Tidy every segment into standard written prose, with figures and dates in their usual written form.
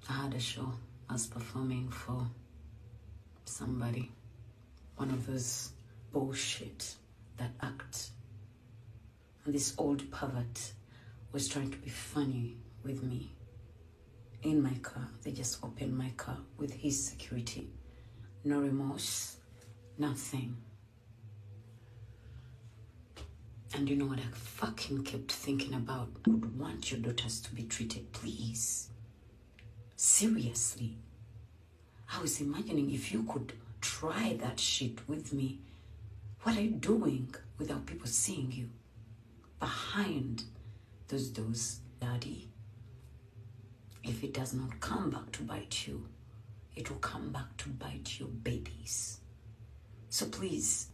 I had a show. I was performing for somebody. One of those bullshit that act. And this old pervert was trying to be funny with me. In my car, they just opened my car with his security. No remorse, nothing. And you know what I fucking kept thinking about? I would want your daughters to be treated, please. Seriously. I was imagining if you could try that shit with me. What are you doing without people seeing you? Behind those doors, Daddy. If it does not come back to bite you, it will come back to bite your babies. So please,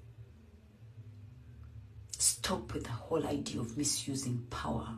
stop with the whole idea of misusing power